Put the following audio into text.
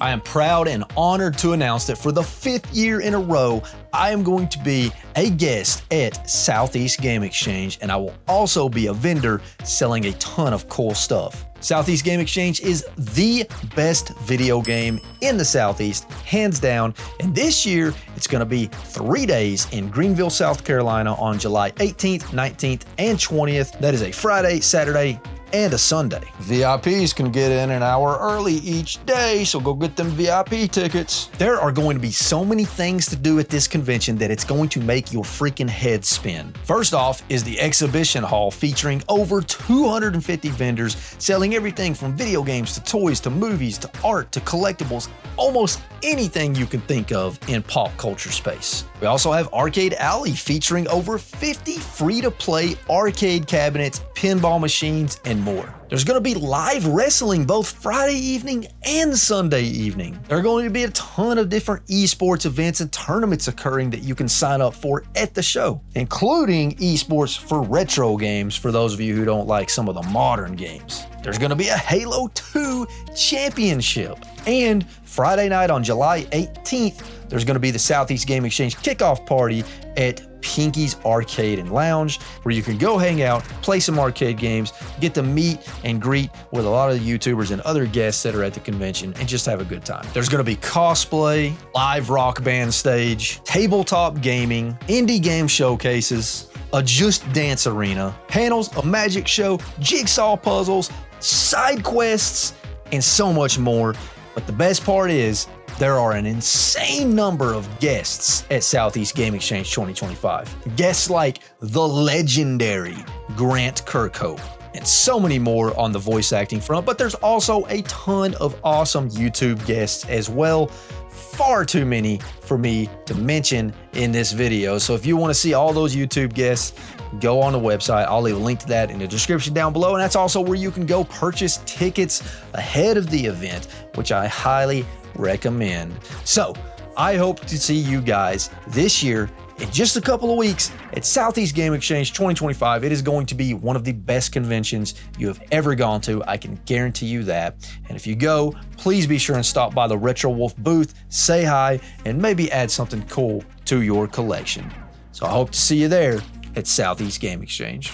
I am proud and honored to announce that for the 5th year in a row, I am going to be a guest at Southeast Game Exchange, and I will also be a vendor selling a ton of cool stuff. Southeast Game Exchange is the best video game in the Southeast, hands down, and this year it's going to be 3 days in Greenville, South Carolina on July 18th, 19th, and 20th. That is a Friday, Saturday, and a Sunday. VIPs can get in an hour early each day, so go get them VIP tickets. There are going to be so many things to do at this convention that it's going to make your freaking head spin. First off is the exhibition hall featuring over 250 vendors selling everything from video games to toys to movies to art to collectibles, almost anything you can think of in pop culture space. We also have Arcade Alley featuring over 50 free-to-play arcade cabinets, pinball machines, and more. There's going to be live wrestling both Friday evening and Sunday evening. There are going to be a ton of different esports events and tournaments occurring that you can sign up for at the show, including esports for retro games for those of you who don't like some of the modern games. There's going to be a Halo 2 championship. And Friday night on July 18th, there's going to be the Southeast Game Exchange kickoff party at Pinky's Arcade and Lounge, where you can go hang out, play some arcade games, get to meet and greet with a lot of the YouTubers and other guests that are at the convention, and just have a good time. There's going to be cosplay, live rock band stage, tabletop gaming, indie game showcases, a Just Dance arena, panels, a magic show, jigsaw puzzles, side quests, and so much more. But the best part is, there are an insane number of guests at Southeast Game Exchange 2025. Guests like the legendary Grant Kirkhope, and so many more on the voice acting front, but there's also a ton of awesome YouTube guests as well. Far too many for me to mention in this video. So if you want to see all those YouTube guests, go on the website. I'll leave a link to that in the description down below. And that's also where you can go purchase tickets ahead of the event, which I highly recommend. So I hope to see you guys this year in just a couple of weeks at Southeast Game Exchange 2025. It is going to be one of the best conventions you have ever gone to. I can guarantee you that. And if you go, please be sure and stop by the RetroWolf booth, say hi, and maybe add something cool to your collection. So I hope to see you there at Southeast Game Exchange.